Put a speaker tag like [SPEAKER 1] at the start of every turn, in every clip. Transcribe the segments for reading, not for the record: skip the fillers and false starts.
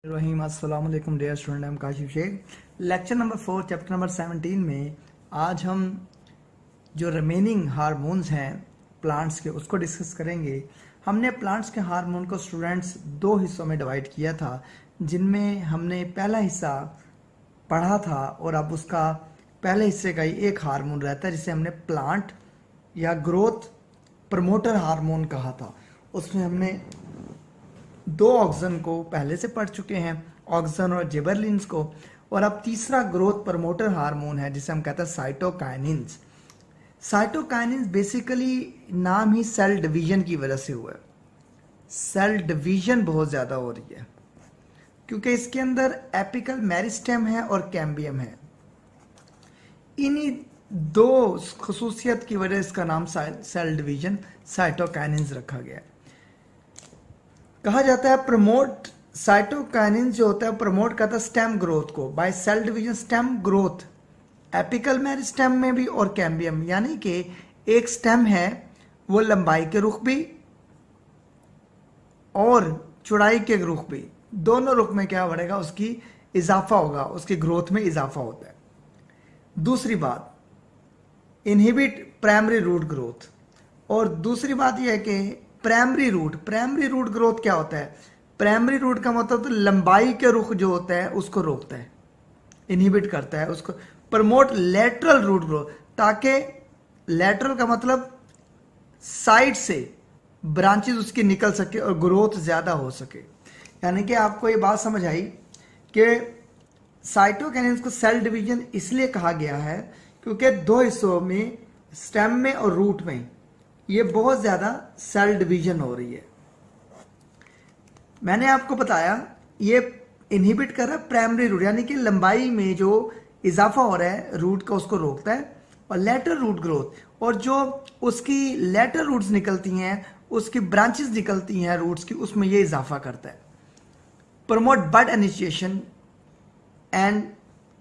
[SPEAKER 1] रहीम अस्सलाम वालेकुम dear student, I am Kashif Shaikh. Lecture number 4 chapter number 17 में आज हम जो रिमेनिंग हार्मोन्स हैं प्लांट्स के उसको डिस्कस करेंगे। हमने प्लांट्स के हार्मोन को स्टूडेंट्स दो हिस्सों में डिवाइड किया था, जिनमें हमने पहला हिस्सा पढ़ा था और अब उसका पहले हिस्से का ही एक हार्मोन रहता है जिसे हमने प्लांट या ग्रोथ प्रमोटर हार्मोन कहा था। उसमें हमने दो ऑक्सन को पहले से पढ़ चुके हैं, ऑक्सन और जिबरलिन्स को, और अब तीसरा ग्रोथ प्रमोटर हार्मोन है जिसे हम कहते हैं साइटोकाइनिन्स। साइटोकाइनिन्स बेसिकली नाम ही सेल डिवीजन की वजह से हुआ है। सेल डिवीजन बहुत ज़्यादा हो रही है क्योंकि इसके अंदर एपिकल मेरिस्टेम है और कैम्बियम है। इन्हीं दो खसूसियत की वजह इसका नाम सेल डिवीजन साइटोकाइनिन्स रखा गया है। कहा जाता है प्रमोट साइटोकाइनिन जो होता है प्रमोट करता है स्टेम ग्रोथ को by cell division stem growth apical meristem में भी और कैम्बियम, यानी कि एक स्टेम है वो लंबाई के रुख भी और चौड़ाई के रुख भी, दोनों रुख में क्या बढ़ेगा, उसकी इजाफा होगा, उसकी ग्रोथ में इजाफा होता है। दूसरी बात इनहिबिट प्राइमरी रूट ग्रोथ, और दूसरी बात यह है कि प्राइमरी रूट ग्रोथ क्या होता है, प्राइमरी रूट का मतलब तो लंबाई के रुख जो होता है उसको रोकता है, इनहिबिट करता है उसको। प्रमोट लेटरल रूट ग्रोथ, ताकि लेटरल का मतलब साइड से ब्रांचेस उसकी निकल सके और ग्रोथ ज्यादा हो सके। यानी कि आपको ये बात समझ आई कि साइटोकाइनेसिस को सेल डिवीजन इसलिए कहा गया है क्योंकि दो हिस्सों में, स्टेम में और रूट में, ये बहुत ज्यादा सेल डिवीजन हो रही है। मैंने आपको बताया ये इनहिबिट कर रहा है प्राइमरी रूट, यानी कि लंबाई में जो इजाफा हो रहा है रूट का उसको रोकता है, और लेटरल रूट ग्रोथ, और जो उसकी लेटरल रूट्स निकलती हैं, उसकी ब्रांचेस निकलती हैं रूट्स की, उसमें ये इजाफा करता है। Promote bud initiation and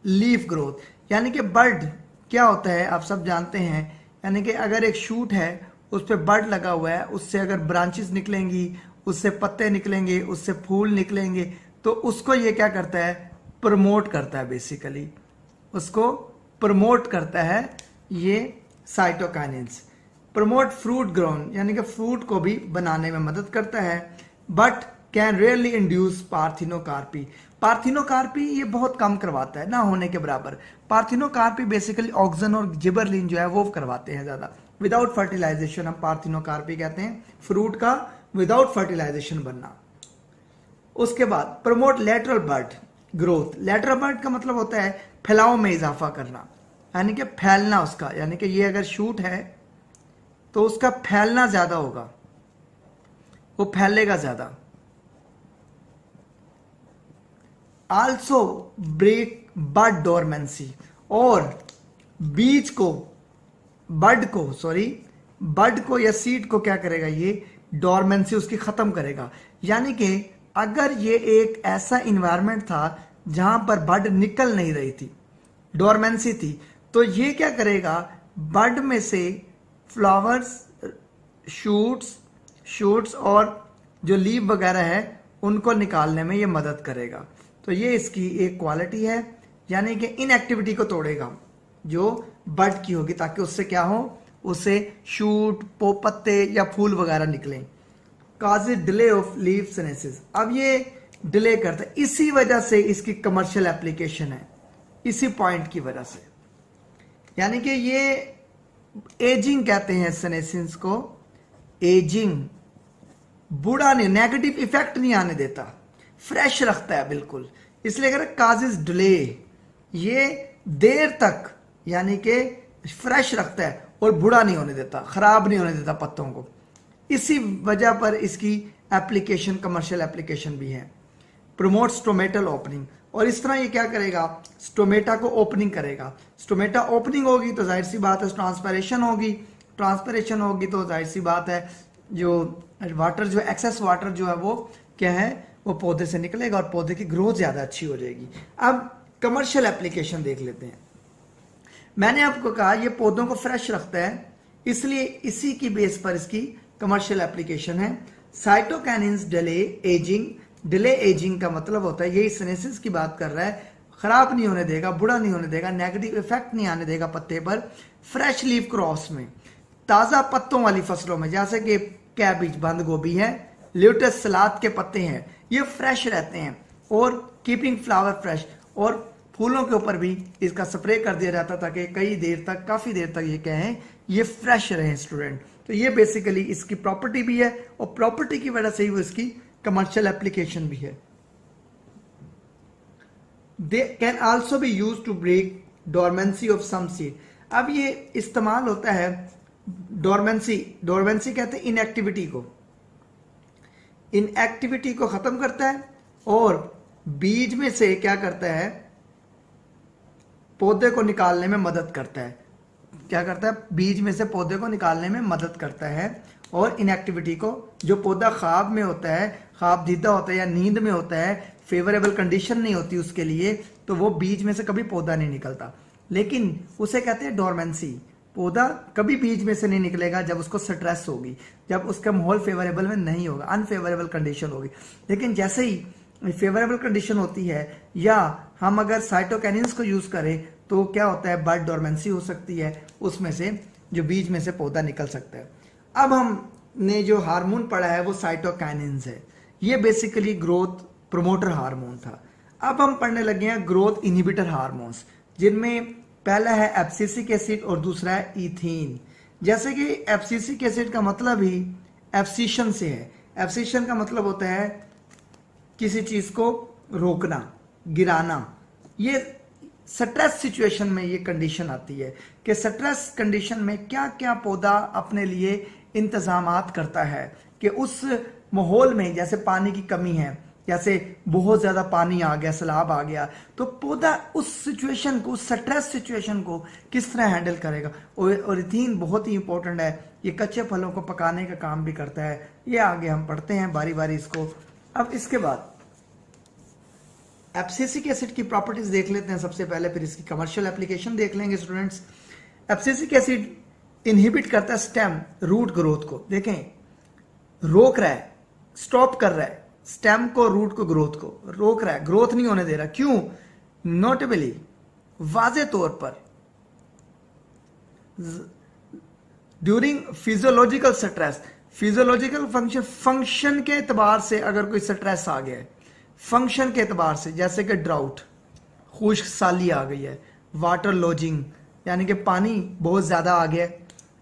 [SPEAKER 1] leaf growth, यानी कि बड क्या होता है आप सब जानते हैं, यानी कि अगर एक शूट है उस पर बड लगा हुआ है, उससे अगर ब्रांचेस निकलेंगी, उससे पत्ते निकलेंगे, उससे फूल निकलेंगे, तो उसको ये क्या करता है, प्रमोट करता है। बेसिकली उसको प्रमोट करता है ये साइटोकाइनिन्स। प्रमोट फ्रूट ग्रोन, यानी कि फ्रूट को भी बनाने में मदद करता है, but can rarely induce parthenocarpy. Parthenocarpy ये बहुत कम करवाता है, ना होने के बराबर। पार्थिनोकार्पी बेसिकली ऑक्सन और जिबरलिन जो है वो करवाते हैं ज्यादा। विदाउट फर्टिलाइजेशन हम पार्थिनोकार्पी कहते हैं, फ्रूट का विदाउट फर्टिलाइजेशन बनना। उसके बाद प्रमोट लेटरल बड ग्रोथ। लेटरल बड का मतलब होता है फैलाव में इजाफा करना, यानी कि फैलना उसका, यानी कि ये अगर शूट है तो उसका फैलना ज्यादा होगा, वो फैलेगा ज्यादा। आल्सो ब्रेक बड डोरमेंसी, और बीज को बड को या सीड को क्या करेगा, ये डोरमेंसी उसकी खत्म करेगा। यानी कि अगर ये एक ऐसा इन्वायरमेंट था जहां पर बड निकल नहीं रही थी, डोरमेंसी थी, तो ये क्या करेगा, बड में से फ्लावर्स, शूट्स और जो लीव वगैरह है उनको निकालने में ये मदद करेगा। तो ये इसकी एक क्वालिटी है, यानी कि इनएक्टिविटी को तोड़ेगा जो बड की होगी, ताकि उससे क्या हो, उससे शूट, पत्ते या फूल वगैरह निकलें। काज डिले ऑफ लीफ सिनेसिस, अब ये डिले करता है, इसी वजह से इसकी कमर्शियल एप्लीकेशन है, इसी पॉइंट की वजह से। यानी कि ये एजिंग कहते हैं सिनेसिस को, एजिंग, बूढ़ा नहीं, नेगेटिव इफेक्ट नहीं आने देता, फ्रेश रखता है बिल्कुल। इसलिए अगर काजेस डिले, ये देर तक यानी कि फ्रेश रखता है और बूढ़ा नहीं होने देता, खराब नहीं होने देता पत्तों को। इसी वजह पर इसकी एप्लीकेशन, कमर्शियल एप्लीकेशन भी है। प्रमोट स्टोमेटल ओपनिंग, और इस तरह ये क्या करेगा, स्टोमेटा को ओपनिंग करेगा। स्टोमेटा ओपनिंग होगी तो जाहिर सी बात है ट्रांसपैरेशन होगी, ट्रांसपैरेशन होगी तो जाहिर सी बात है जो वाटर, जो एक्सेस वाटर जो है वो क्या है, वो पौधे से निकलेगा और पौधे की ग्रोथ ज्यादा अच्छी हो जाएगी। अब कमर्शियल एप्लीकेशन देख लेते हैं। मैंने आपको कहा ये पौधों को फ्रेश रखता है, इसलिए इसी की बेस पर इसकी कमर्शियल एप्लीकेशन है। Cytokinins delay ageing delay ageing का मतलब होता है, यही सिनेसिस की बात कर रहा है, खराब नहीं होने देगा, बुरा नहीं होने देगा, नेगेटिव इफेक्ट नहीं आने देगा पत्ते पर। फ्रेश लीफ क्रॉस में, ताज़ा पत्तों वाली फसलों में, जैसे कि कैबिज बंद गोभी है, ल्यूटस सलाद के पत्ते हैं, ये फ्रेश रहते हैं और कीपिंग फ्लावर फ्रेश, और फूलों के ऊपर भी इसका स्प्रे कर दिया जाता ताकि कई देर तक, काफ़ी देर तक ये कहें ये फ्रेश रहे स्टूडेंट। तो ये बेसिकली इसकी प्रॉपर्टी भी है और प्रॉपर्टी की वजह से ही वो इसकी कमर्शियल एप्लीकेशन भी है। They can also be use to break dormancy of some seed. अब ये इस्तेमाल होता है डोरमेंसी, डोरमेंसी कहते हैं इनएक्टिविटी को, इनएक्टिविटी को खत्म करता है और बीज में से क्या करता है, पौधे को निकालने में मदद करता है। क्या करता है, बीज में से पौधे को निकालने में मदद करता है और इनएक्टिविटी को, जो पौधा ख्वाब में होता है, ख्वाब दीदा होता है या नींद में होता है, फेवरेबल कंडीशन नहीं होती उसके लिए, तो वो बीज में से कभी पौधा नहीं निकलता। लेकिन उसे कहते हैं डोरमेंसी। पौधा कभी बीज में से नहीं निकलेगा जब उसको स्ट्रेस होगी, जब उसका माहौल फेवरेबल में नहीं होगा, अनफेवरेबल कंडीशन होगी। लेकिन जैसे ही फेवरेबल कंडीशन होती है या हम अगर साइटोकिनिन्स को यूज करें तो क्या होता है, बर्ड डोरमेंसी हो सकती है, उसमें से जो बीज में से पौधा निकल सकता है। अब हमने जो हार्मोन पढ़ा है वो साइटोकिनिन्स है, ये बेसिकली ग्रोथ प्रोमोटर हार्मोन था। अब हम पढ़ने लगे हैं ग्रोथ इनहिबिटर हार्मोन्स, जिनमें पहला है एब्सिसिक एसिड और दूसरा है इथीन। जैसे कि एब्सिसिक एसिड का मतलब ही एब्सिशन से है। एब्सिशन का मतलब होता है किसी चीज को रोकना, गिराना। ये स्ट्रेस सिचुएशन में ये कंडीशन आती है कि स्ट्रेस कंडीशन में क्या क्या पौधा अपने लिए इंतजामात करता है कि उस माहौल में, जैसे पानी की कमी है, जैसे बहुत ज्यादा पानी आ गया, सैलाब आ गया, तो पौधा उस सिचुएशन को, उस स्ट्रेस सिचुएशन को किस तरह हैंडल करेगा। और इथीन बहुत ही इंपॉर्टेंट है, ये कच्चे फलों को पकाने का काम भी करता है। ये आगे हम पढ़ते हैं बारी बारी इसको। अब इसके बाद एब्सिसिक एसिड की प्रॉपर्टीज देख लेते हैं सबसे पहले, फिर इसकी कमर्शियल एप्लीकेशन देख लेंगे स्टूडेंट्स। एब्सिसिक एसिड इनहिबिट करता है स्टेम रूट ग्रोथ को। देखें, रोक रहा है, स्टॉप कर रहा है स्टेम को, रूट को, ग्रोथ को रोक रहा है, ग्रोथ नहीं होने दे रहा। क्यों? नोटेबली, वाजे तौर पर during physiological stress, physiological function के एतबार से अगर कोई स्ट्रेस आ गया है, फंक्शन के एतबार से, जैसे कि ड्राउट, खुश्क साली आ गई है, वाटर लॉजिंग यानी कि पानी बहुत ज्यादा आ गया,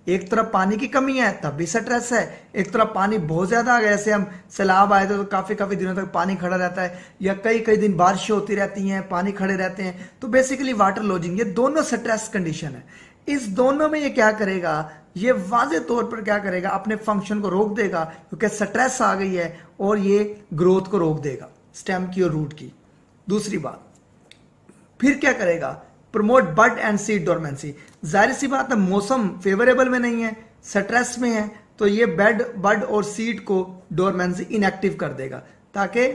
[SPEAKER 1] एक तरफ पानी की कमी है तब भी स्ट्रेस है, एक तरफ पानी बहुत ज्यादा आ गया, जैसे हम सैलाब आए थे तो काफी काफी दिनों तक पानी खड़ा रहता है, या कई कई दिन बारिशें होती रहती हैं, पानी खड़े रहते हैं, तो बेसिकली वाटर लॉजिंग, ये दोनों स्ट्रेस कंडीशन है। इस दोनों में ये क्या करेगा, ये वाजे तौर पर क्या करेगा, अपने फंक्शन को रोक देगा क्योंकि स्ट्रेस आ गई है, और ये ग्रोथ को रोक देगा स्टेम की और रूट की। दूसरी बात, फिर क्या करेगा, promote bud and seed dormancy. जाहिर सी बात है, मौसम फेवरेबल में नहीं है, स्ट्रेस में है, तो ये बड और सीड को डोरमेंसी इनएक्टिव कर देगा ताकि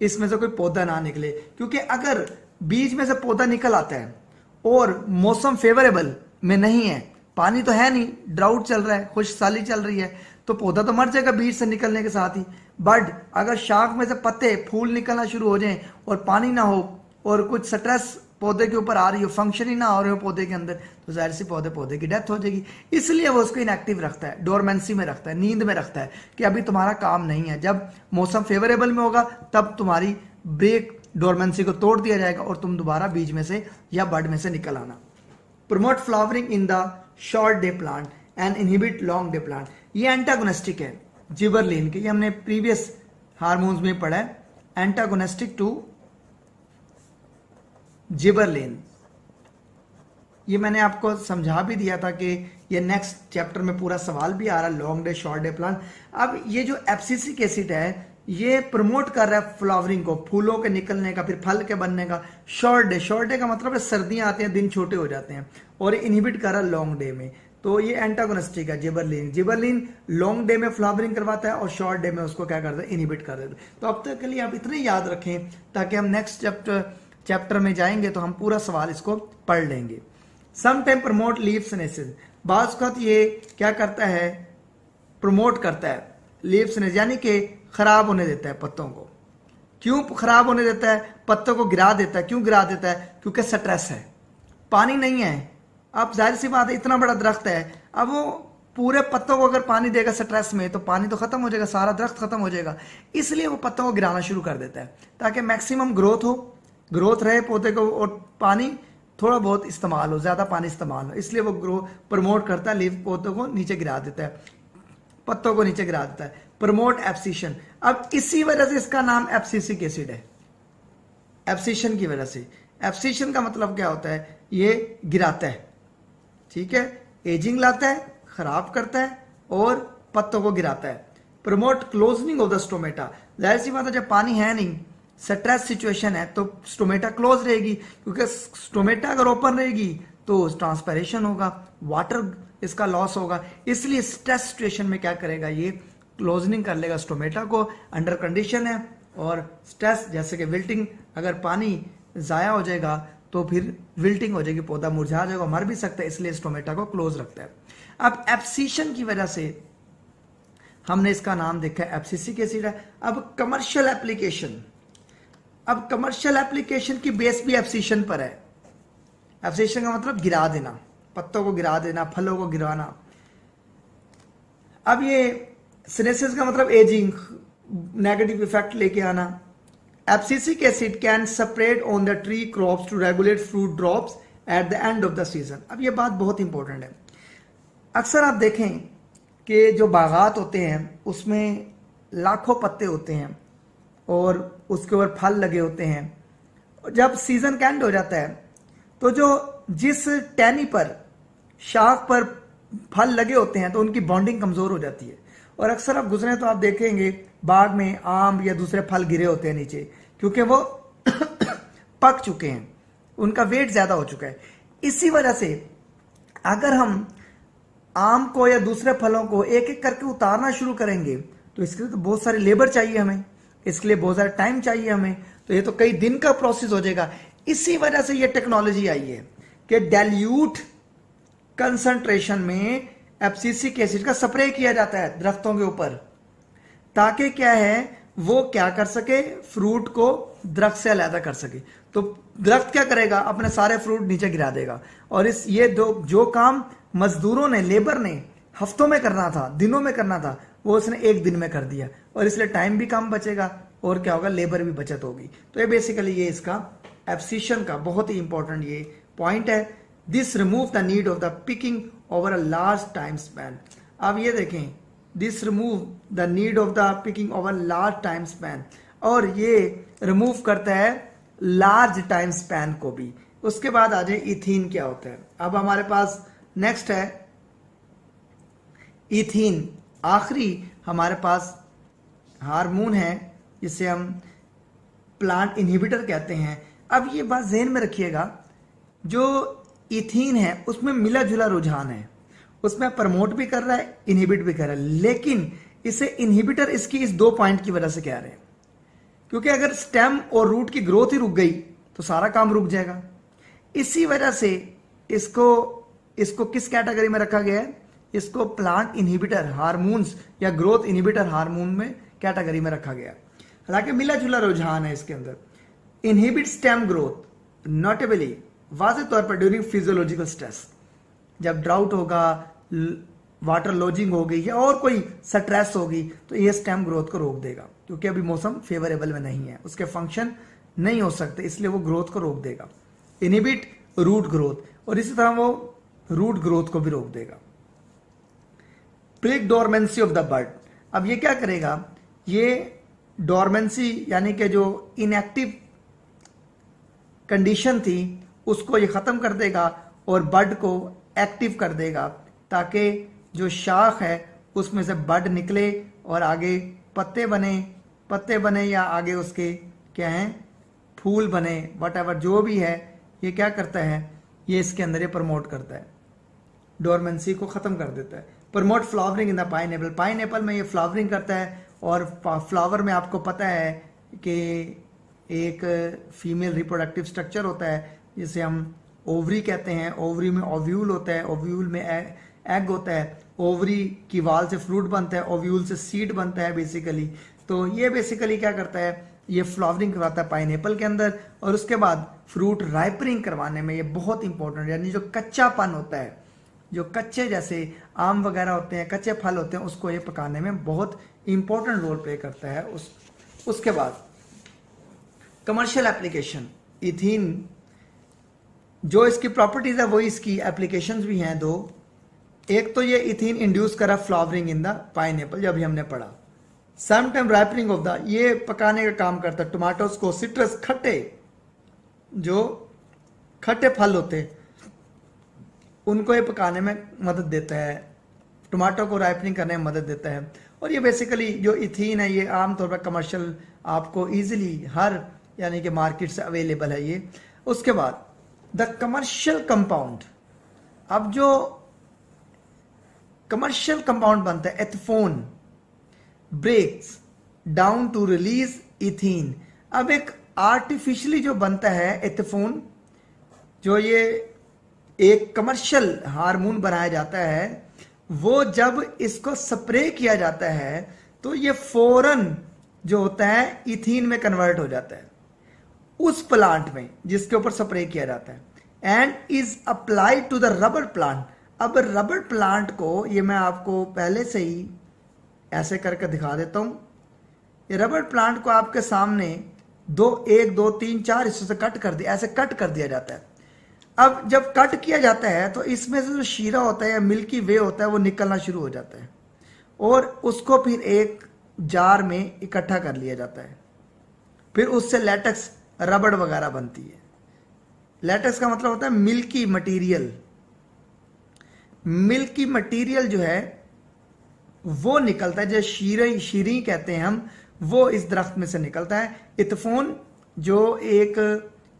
[SPEAKER 1] इसमें से कोई पौधा ना निकले। क्योंकि अगर बीज में से पौधा निकल आता है और मौसम फेवरेबल में नहीं है, पानी तो है नहीं, ड्राउट चल रहा है, खुश्क साली चल रही है, तो पौधा तो मर जाएगा बीज से निकलने के साथ ही। बड, अगर शाख में से पत्ते, फूल निकलना शुरू हो जाएं और पानी ना हो और कुछ स्ट्रेस पौधे के ऊपर आ रही हो, फंक्शन ही ना हो रहे हो पौधे के अंदर, तो जाहिर सी पौधे की डेथ हो जाएगी। इसलिए वो उसको इनएक्टिव रखता है, डोरमेंसी में रखता है, नींद में रखता है कि अभी तुम्हारा काम नहीं है। जब मौसम फेवरेबल में होगा तब तुम्हारी ब्रेक डोरमेंसी को तोड़ दिया जाएगा और तुम दोबारा बीज में से या बड में से निकल आना। Promote flowering in the short day plant and inhibit long day plant. ये एंटागोनिस्टिक है जिबरलिन के, ये हमने प्रीवियस हार्मोन्स में पढ़ा है, एंटागोनिस्टिक टू जिबरलिन। ये मैंने आपको समझा भी दिया था कि ये नेक्स्ट चैप्टर में पूरा सवाल भी आ रहा है, long day short day plant. अब ये जो एब्सिसिक एसिड है ये प्रमोट कर रहा है फ्लावरिंग को, फूलों के निकलने का, फिर फल के बनने का। शॉर्ट डे का मतलब है सर्दियां आती हैं, दिन छोटे हो जाते हैं, और इनहिबिट कर रहा है लॉन्ग डे में। तो ये एंटागोनिस्टिक है जिबरलिन लॉन्ग डे में फ्लावरिंग करवाता है और शॉर्ट डे में उसको क्या करता है, इनहिबिट कर देता है। तो अब तक के लिए आप इतने याद रखें ताकि हम नेक्स्ट चैप्टर में जाएंगे तो हम पूरा सवाल इसको पढ़ लेंगे। Some time promote leaf senescence, बाज़ वक्त ये क्या करता है, प्रमोट करता है लीफ सिनेसिस, यानी कि खराब होने देता है पत्तों को। क्यों खराब होने देता है, पत्तों को गिरा देता है। क्यों गिरा देता है? क्योंकि स्ट्रेस है, पानी नहीं है। अब जाहिर सी बात है, इतना बड़ा दरख्त है, अब वो पूरे पत्तों को अगर पानी देगा स्ट्रेस में तो पानी तो खत्म हो जाएगा, सारा दरख्त खत्म हो जाएगा। इसलिए वो पत्तों को गिराना शुरू कर देता है ताकि मैक्सिमम ग्रोथ हो, ग्रोथ रहे पौधे को, और पानी थोड़ा बहुत इस्तेमाल हो, ज्यादा पानी इस्तेमाल हो। इसलिए वो ग्रो प्रमोट करता है, लीफ पौधों को नीचे गिरा देता है, पत्तों को नीचे गिरा देता है, प्रमोट एब्सिशन। अब इसी वजह से इसका नाम एब्सिसिक एसिड है, एब्सिशन की वजह से। एब्सिशन का मतलब क्या होता है? ये गिराता है, ठीक है, एजिंग लाता है, खराब करता है और पत्तों को गिराता है। प्रमोट क्लोजनिंग ऑफ द स्टोमेटा, जाहिर सी बात है जब पानी है नहीं, स्ट्रेस सिचुएशन है, तो स्टोमेटा क्लोज रहेगी, क्योंकि स्टोमेटा अगर ओपन रहेगी तो ट्रांसपैरेशन होगा, वाटर इसका लॉस होगा। इसलिए स्ट्रेस सिचुएशन में क्या करेगा? ये क्लोजनिंग कर लेगा स्टोमेटा को, अंडर कंडीशन है। और स्ट्रेस जैसे कि विल्टिंग, अगर पानी जाया हो जाएगा तो फिर विल्टिंग हो जाएगी, पौधा मुरझा जाएगा, मर भी सकता है, इसलिए स्टोमेटा को क्लोज रखता है। अब एब्सिशन की वजह से हमने इसका नाम देखा है एब्सिसिक एसिड है। अब कमर्शियल एप्लीकेशन, अब कमर्शियल एप्लीकेशन की बेस भी एब्सिशन पर है। एब्सिशन का मतलब गिरा देना, पत्तों को गिरा देना, फलों को गिराना। अब ये सिनेसिस का मतलब एजिंग, नेगेटिव इफेक्ट लेके आना। Abscisic acid can spread on the tree crops to regulate fruit drops at the end of the season. अब ये बात बहुत इंपॉर्टेंट है। अक्सर आप देखें कि जो बागात होते हैं उसमें लाखों पत्ते होते हैं और उसके ऊपर फल लगे होते हैं। जब सीजन का एंड हो जाता है तो जो जिस टहनी पर, शाख पर फल लगे होते हैं तो उनकी बॉन्डिंग कमजोर हो जाती है। और अक्सर आप गुजरे तो आप देखेंगे बाग में आम या दूसरे फल गिरे होते हैं नीचे, क्योंकि वो पक चुके हैं, उनका वेट ज्यादा हो चुका है। इसी वजह से अगर हम आम को या दूसरे फलों को एक एक करके उतारना शुरू करेंगे तो इसके लिए तो बहुत सारी लेबर चाहिए हमें, इसके लिए बहुत सारा टाइम चाहिए हमें, तो ये तो कई दिन का प्रोसेस हो जाएगा। इसी वजह से ये टेक्नोलॉजी आई है कि डाइल्यूट कंसंट्रेशन में एब्सिसिक एसिड का स्प्रे किया जाता है दरख्तों के ऊपर, ताकि क्या है वो क्या कर सके, फ्रूट को दरख्त से अलग कर सके। तो दरख्त क्या करेगा? अपने सारे फ्रूट नीचे गिरा देगा। और इस ये जो काम मजदूरों ने, लेबर ने हफ्तों में करना था, दिनों में करना था, वो उसने एक दिन में कर दिया, और इसलिए टाइम भी कम बचेगा और क्या होगा, लेबर भी बचत होगी। तो ये बेसिकली ये इसका एब्सिशन का बहुत ही इंपॉर्टेंट ये पॉइंट है। This remove the need of the picking over a large time span. अब ये देखें, this remove the need of the picking over large time span, और ये रिमूव करता है लार्ज टाइम स्पैन को भी। उसके बाद आ जाए इथीन क्या होता है। अब हमारे पास नेक्स्ट है इथीन। आखिरी हमारे पास हार्मोन है जिसे हम प्लांट इनहिबिटर कहते हैं। अब ये बात ज़हन में रखिएगा, जो इथीन है उसमें मिला जुला रुझान है, उसमें प्रमोट भी कर रहा है, इनहिबिट भी कर रहा है। लेकिन इसे इनहिबिटर इसकी इस दो पॉइंट की वजह से कह रहे हैं, क्योंकि अगर स्टेम और रूट की ग्रोथ ही रुक गई तो सारा काम रुक जाएगा। इसी वजह से इसको किस कैटेगरी में रखा गया है? इसको प्लांट इनहिबिटर हार्मोन्स या ग्रोथ इनहिबिटर हार्मोन में कैटेगरी में रखा गया। हालांकि मिला जुला रुझान है इसके अंदर। इनहिबिट स्टेम ग्रोथ नोटेबली वाज़ेह तौर पर ड्यूरिंग फिजियोलॉजिकल स्ट्रेस, जब ड्राउट होगा, वाटर लॉजिंग होगी या और कोई स्ट्रेस होगी तो ये स्टेम ग्रोथ को रोक देगा, क्योंकि अभी मौसम फेवरेबल में नहीं है, उसके फंक्शन नहीं हो सकते, इसलिए वो ग्रोथ को रोक देगा। इनहिबिट रूट ग्रोथ, और इसी तरह वो रूट ग्रोथ को भी रोक देगा। Break dormancy of the bird. अब ये क्या करेगा? ये डोरमेंसी यानी कि जो इनएक्टिव कंडीशन थी उसको ये खत्म कर देगा और बड को एक्टिव कर देगा, ताकि जो शाख है उसमें से बड निकले और आगे पत्ते बने या आगे उसके क्या है, फूल बने, वट जो भी है, ये क्या करता है, ये इसके अंदर ये प्रमोट करता है, डोरमेंसी को खत्म कर देता है। Promote flowering in the pineapple. Pineapple में ये फ्लावरिंग करता है, और फ्लावर में आपको पता है कि एक फीमेल रिप्रोडक्टिव स्ट्रक्चर होता है जिसे हम ओवरी कहते हैं। ओवरी में ओव्यूल होता है, ओव्यूल में एग होता है, ओवरी की वाल से फ्रूट बनता है, ओव्यूल से सीड बनता है बेसिकली। तो ये बेसिकली क्या करता है, ये फ्लावरिंग करवाता है पाइनएप्पल के अंदर, और उसके बाद फ्रूट राइपनिंग करवाने में ये बहुत इंपॉर्टेंट, यानी जो कच्चापन होता है, जो कच्चे जैसे आम वगैरह होते हैं, कच्चे फल होते हैं, उसको ये पकाने में बहुत इंपॉर्टेंट रोल प्ले करता है। उसके बाद कमर्शियल एप्लीकेशन, इथीन जो इसकी प्रॉपर्टीज है वही इसकी एप्लीकेशंस भी हैं दो। एक तो ये इथीन इंड्यूस करा फ्लावरिंग इन द पाइनएप्पल, जो अभी हमने पढ़ा। Some time ripening of the, ये पकाने का काम करता है टोमेटोज को, सिट्रस खट्टे, जो खट्टे फल होते हैं उनको ये पकाने में मदद देता है, टोमेटो को राइपनिंग करने में मदद देता है। और ये बेसिकली जो इथीन है ये आमतौर पर कमर्शियल आपको इजीली हर यानी कि मार्केट से अवेलेबल है ये। उसके बाद द कमर्शियल कंपाउंड, अब जो कमर्शियल कंपाउंड बनता है ethephon breaks down to release ethene. अब एक आर्टिफिशियली जो बनता है एथफोन, जो ये एक कमर्शियल हार्मोन बनाया जाता है, वो जब इसको स्प्रे किया जाता है तो ये फौरन जो होता है इथीन में कन्वर्ट हो जाता है उस प्लांट में जिसके ऊपर स्प्रे किया जाता है, and is applied to the rubber plant. अब रबर प्लांट को, ये मैं आपको पहले से ही ऐसे करके दिखा देता हूं। ये रबर प्लांट को आपके सामने 1 2 3 4 हिस्सों से कट कर दिया, ऐसे कट कर दिया जाता है। अब जब कट किया जाता है तो इसमें से जो शीरा होता है या मिल्की वे होता है वो निकलना शुरू हो जाता है, और उसको फिर एक जार में इकट्ठा कर लिया जाता है। फिर उससे लेटेक्स रबड़ वगैरह बनती है। लेटेक्स का मतलब होता है मिल्की मटेरियल। मिल्की मटेरियल जो है वो निकलता है, जो शीरी कहते हैं हम, वो इस दरख्त में से निकलता है। इथफोन जो एक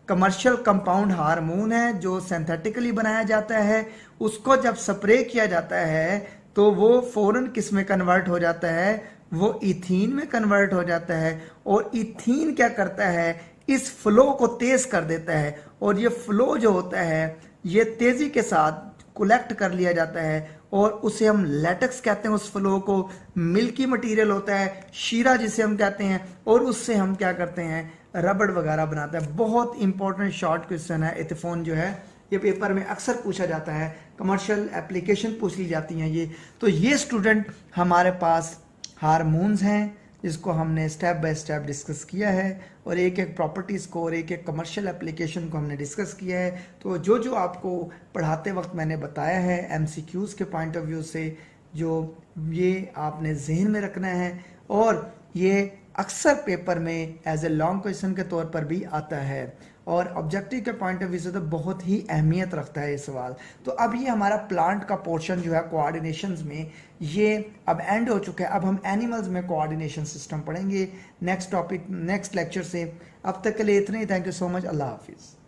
[SPEAKER 1] कमर्शियल कंपाउंड हार्मोन है जो सिंथेटिकली बनाया जाता है, उसको जब स्प्रे किया जाता है तो वो फौरन किस में कन्वर्ट हो जाता है, वो इथीन में कन्वर्ट हो जाता है। और इथीन क्या करता है, इस फ्लो को तेज कर देता है, और ये फ्लो जो होता है ये तेजी के साथ कलेक्ट कर लिया जाता है, और उसे हम लेटेक्स कहते हैं। उस फ्लो को मिल्की मटेरियल होता है, शीरा जिसे हम कहते हैं, और उससे हम क्या करते हैं, रबड़ वगैरह बनाते हैं। बहुत इंपॉर्टेंट शॉर्ट क्वेश्चन है। एथफोन जो है ये पेपर में अक्सर पूछा जाता है, कमर्शियल एप्लीकेशन पूछ ली जाती हैं ये। तो ये स्टूडेंट हमारे पास हार्मोन्स हैं जिसको हमने स्टेप बाय स्टेप डिस्कस किया है, और एक एक प्रॉपर्टीज़ को और एक एक कमर्शियल एप्लीकेशन को हमने डिस्कस किया है। तो जो जो आपको पढ़ाते वक्त मैंने बताया है एमसीक्यूज़ के पॉइंट ऑफ व्यू से, जो ये आपने जहन में रखना है, और ये अक्सर पेपर में एज ए लॉन्ग क्वेश्चन के तौर पर भी आता है, और ऑब्जेक्टिव के पॉइंट ऑफ व्यू से तो बहुत ही अहमियत रखता है ये सवाल। तो अब ये हमारा प्लांट का पोर्शन जो है कोऑर्डिनेशंस में ये अब एंड हो चुका है। अब हम एनिमल्स में कोऑर्डिनेशन सिस्टम पढ़ेंगे नेक्स्ट टॉपिक नेक्स्ट लेक्चर से। अब तक के लिए इतना ही। Thank you so much. अल्लाह हाफिज़।